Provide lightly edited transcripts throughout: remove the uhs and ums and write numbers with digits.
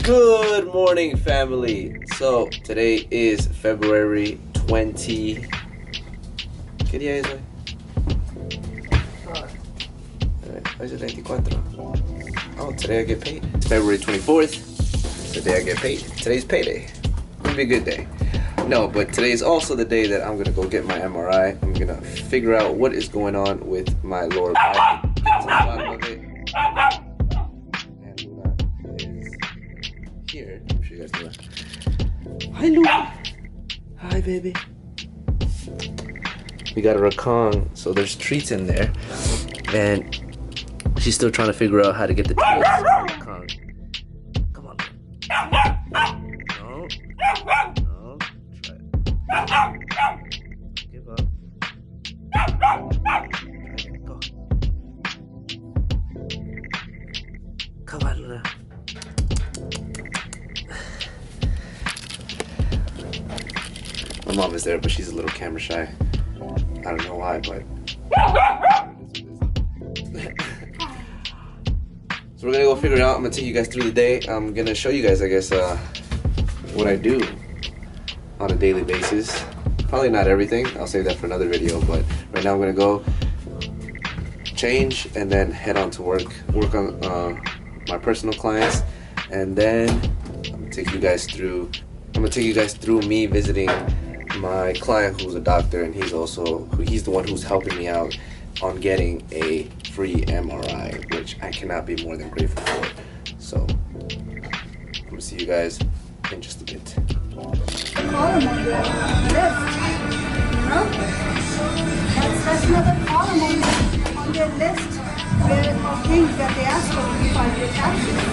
Good morning, family. So today is February 20. ¿Qué día es hoy? Hoy es 24. Oh, today I get paid. It's February 24th. Today I get paid. Today's payday. It'll be a good day. No, but today is also the day that I'm gonna go get my MRI. I'm gonna figure out what is going on with my lower back. Get to the bottom of it. And Luna is here. I'm sure you guys know that. Hi, Luna. Hi, baby. We got a raccoon, so there's treats in there, and she's still trying to figure out how to get the treats. Raccoon. Come on. No. No. Try it. Give up. Go. Come on, Luna. My mom is there, but she's a little camera shy. I don't know why, but so we're gonna go figure it out. I'm gonna take you guys through the day. I'm gonna show you guys, I guess, what I do on a daily basis. Probably not everything. I'll save that for another video, but right now I'm gonna go change and then head on to work on my personal clients, and then I'm gonna take you guys through me visiting my client who's a doctor, and he's the one who's helping me out on getting a free MRI, which I cannot be more than grateful for. So I'm gonna see you guys in just a bit. Column on your list, you know? That's another column on their list of things that they ask for to find retractions.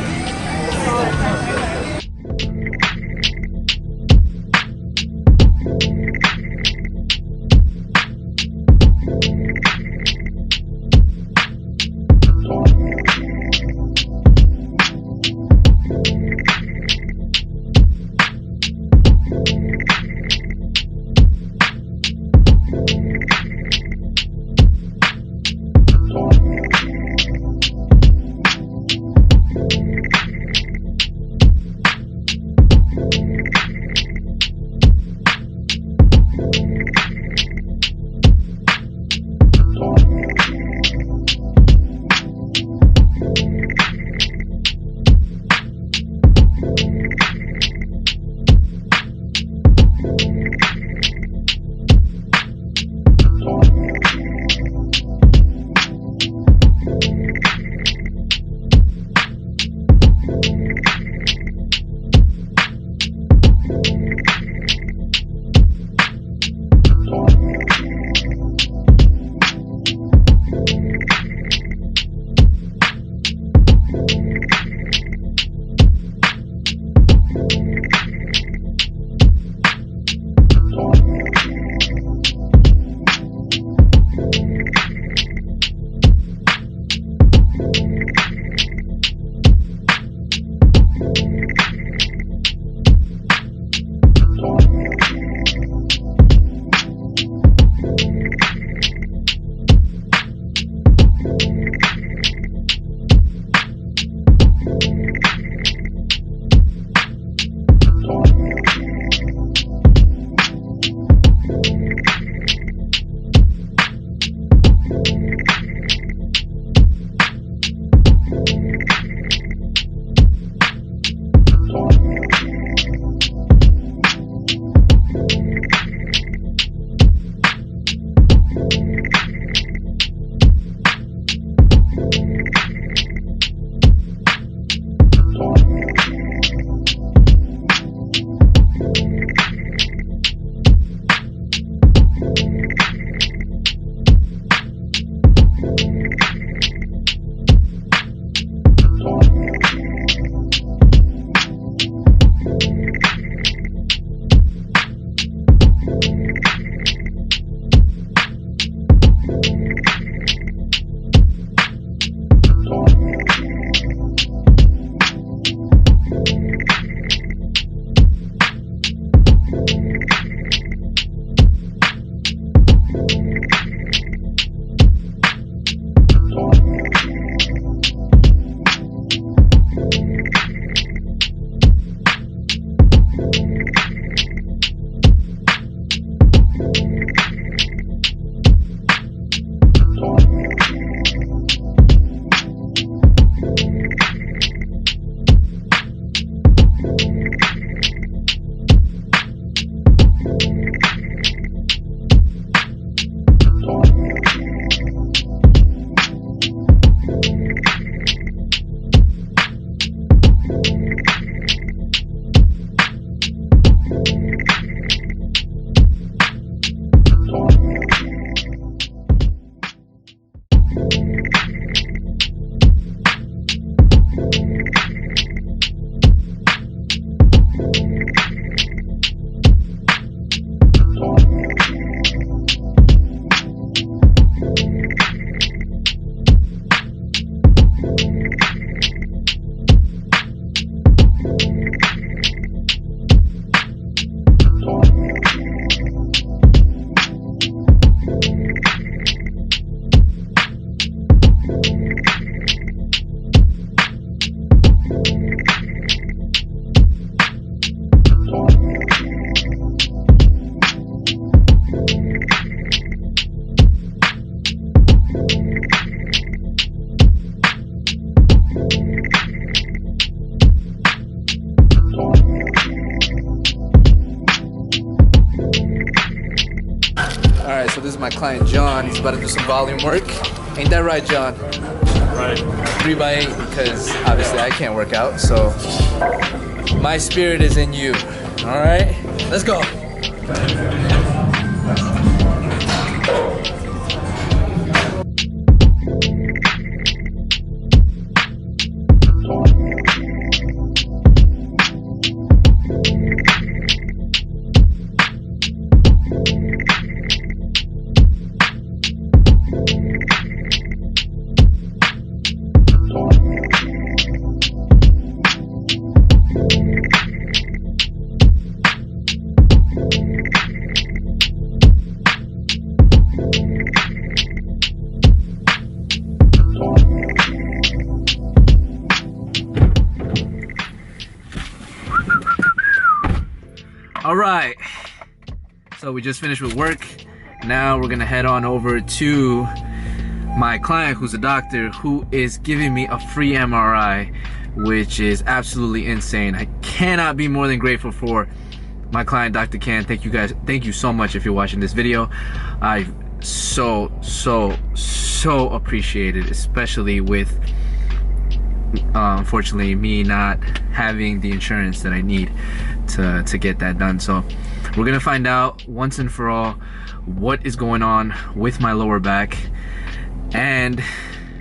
so this is my client John. He's about to do some volume work. Ain't that right, John? Right. 3x8 because obviously I can't work out, so my spirit is in you. All right, let's go. All right, so we just finished with work. Now we're gonna head on over to my client, who's a doctor, who is giving me a free MRI, which is absolutely insane. I cannot be more than grateful for my client, Dr. Ken. Thank you guys, thank you so much if you're watching this video. I so appreciate it, especially with unfortunately me not having the insurance that I need to get that done. So we're gonna find out once and for all what is going on with my lower back, and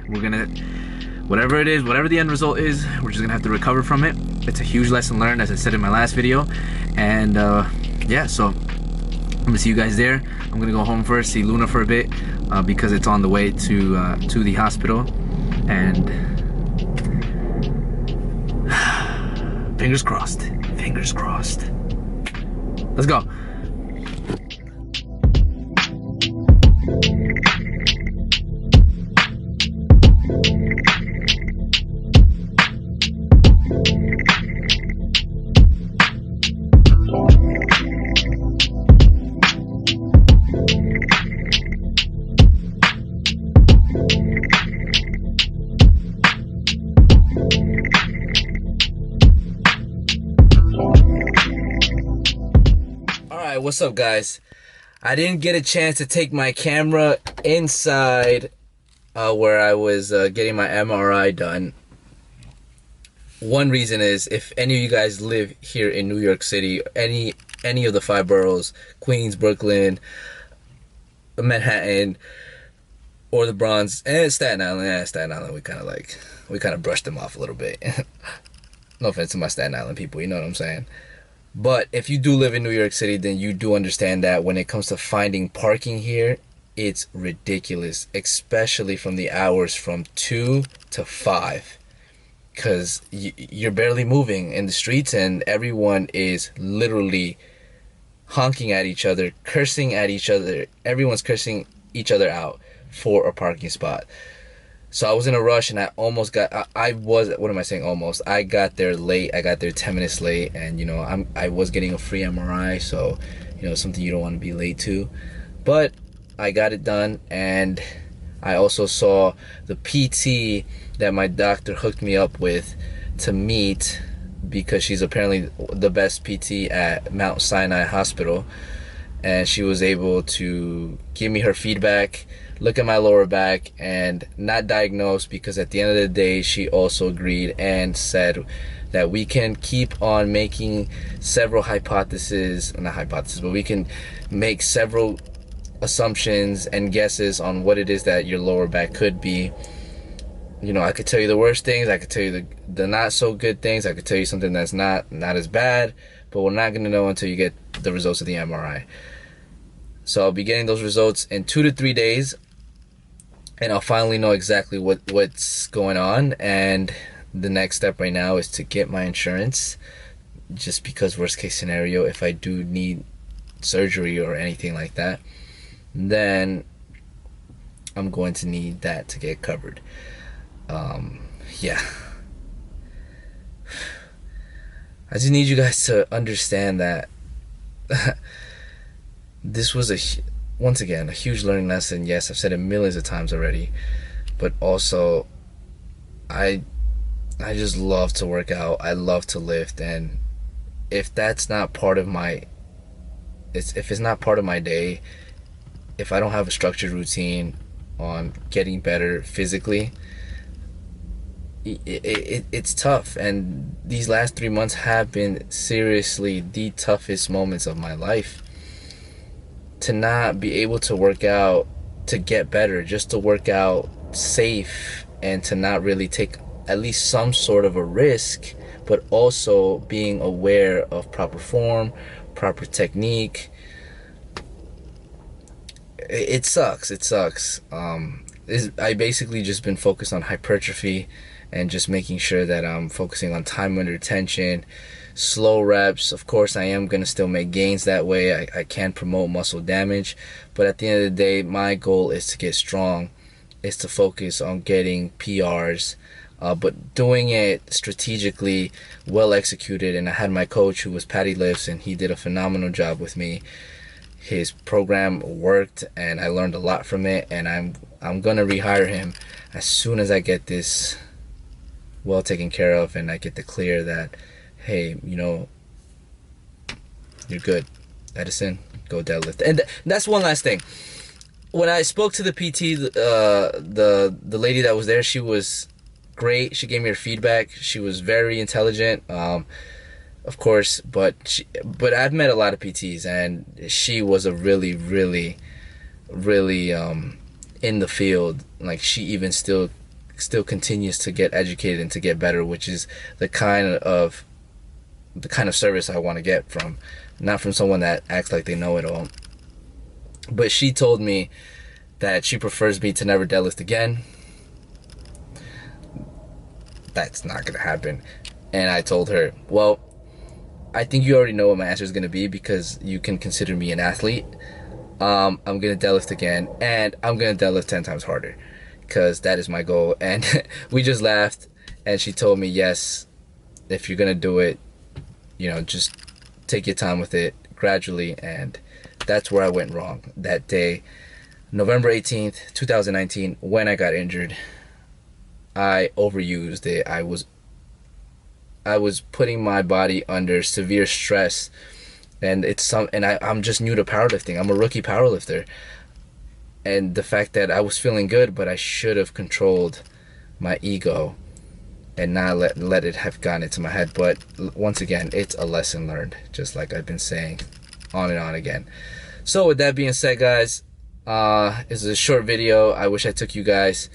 we're gonna, whatever it is, whatever the end result is, we're just gonna have to recover from it. It's a huge lesson learned, as I said in my last video. And yeah, so I'm gonna see you guys there. I'm gonna go home first, see Luna for a bit, because it's on the way to the hospital. And fingers crossed, fingers crossed. Let's go. Alright, what's up guys? I didn't get a chance to take my camera inside where I was getting my MRI done. One reason is, if any of you guys live here in New York City, any of the 5 boroughs, Queens, Brooklyn, Manhattan, or the Bronx, and Staten Island, we kind of brushed them off a little bit. No offense to my Staten Island people, you know what I'm saying? But if you do live in New York City, then you do understand that when it comes to finding parking here, it's ridiculous, especially from the hours from 2 to 5. Because you're barely moving in the streets, and everyone is literally honking at each other, cursing at each other. Everyone's cursing each other out for a parking spot. So I was in a rush, and I almost got, what am I saying almost? I got there late. I got there 10 minutes late, and you know, I was getting a free MRI, so you know, something you don't want to be late to. But I got it done, and I also saw the PT that my doctor hooked me up with to meet, because she's apparently the best PT at Mount Sinai Hospital, and she was able to give me her feedback, look at my lower back, and not diagnose, because at the end of the day she also agreed and said that we can keep on making several hypotheses, not hypotheses, but we can make several assumptions and guesses on what it is that your lower back could be. You know, I could tell you the worst things, I could tell you the not so good things, I could tell you something that's not as bad, but we're not going to know until you get the results of the MRI. So I'll be getting those results in 2 to 3 days, and I'll finally know exactly what's going on. And the next step right now is to get my insurance, just because worst case scenario, if I do need surgery or anything like that, then I'm going to need that to get covered. Yeah, I just need you guys to understand that this was once again a huge learning lesson. Yes, I've said it millions of times already, but also I just love to work out. I love to lift, and if that's not part of my, if it's not part of my day, if I don't have a structured routine on getting better physically, it's tough. And these last 3 months have been seriously the toughest moments of my life. To not be able to work out to get better, just to work out safe, and to not really take at least some sort of a risk, but also being aware of proper form, proper technique. It sucks. I basically just been focused on hypertrophy and just making sure that I'm focusing on time under tension, slow reps. Of course, I am going to still make gains that way. I can promote muscle damage, but at the end of the day, my goal is to get strong, is to focus on getting PRs, but doing it strategically, well executed. And I had my coach, who was Patty Lifts, and he did a phenomenal job with me. His program worked, and I learned a lot from it, and I'm gonna rehire him as soon as I get this well taken care of, and I get the clear that, hey, you know, you're good, Edison, go deadlift. And that's one last thing. When I spoke to the PT, the lady that was there, she was great. She gave me her feedback. She was very intelligent. Of course, but I've met a lot of PTs, and she was a really in the field. Like, she even still continues to get educated and to get better, which is the kind of service I want to get from, not from someone that acts like they know it all. But she told me that she prefers me to never deadlift again. That's not gonna happen. And I told her, well, I think you already know what my answer is going to be, because you can consider me an athlete. I'm going to deadlift again, and I'm going to deadlift 10 times harder, because that is my goal. And we just laughed, and she told me, yes, if you're going to do it, you know, just take your time with it gradually. And that's where I went wrong that day, November 18th, 2019, when I got injured. I overused it. I was putting my body under severe stress, and I'm just new to powerlifting. I'm a rookie powerlifter, and the fact that I was feeling good, but I should have controlled my ego and not let it have gone into my head. But once again, it's a lesson learned, just like I've been saying on and on again. So with that being said, guys, this is a short video. I wish I took you guys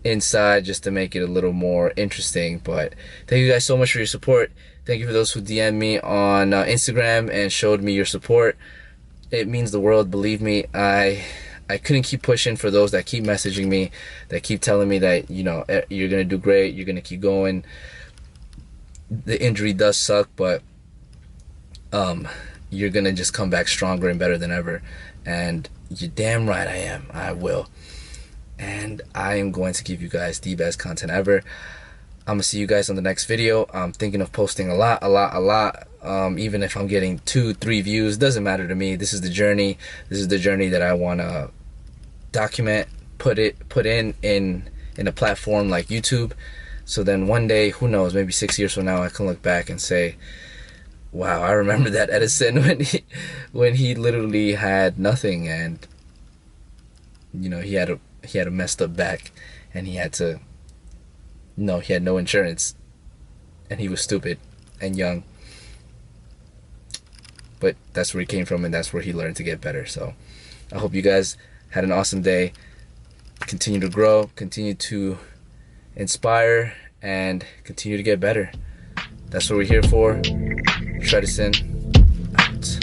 inside just to make it a little more interesting, but thank you guys so much for your support. Thank you for those who DM'd me on Instagram and showed me your support. It means the world. Believe me, I couldn't keep pushing for those that keep messaging me, that keep telling me that, you know, you're gonna do great, you're gonna keep going. The injury does suck, but you're gonna just come back stronger and better than ever. And you're damn right I am. I will. And I am going to give you guys the best content ever. I'm gonna see you guys on the next video. I'm thinking of posting a lot. Even if I'm getting 2-3 views, doesn't matter to me. This is the journey. This is the journey that I want to document, put in a platform like YouTube. So then one day, who knows, maybe 6 years from now, I can look back and say, wow, I remember that Edison when he literally had nothing, and you know, he had a messed up back, and he had no insurance, and he was stupid and young. But that's where he came from, and that's where he learned to get better. So I hope you guys had an awesome day. Continue to grow, continue to inspire, and continue to get better. That's what we're here for. Edison out.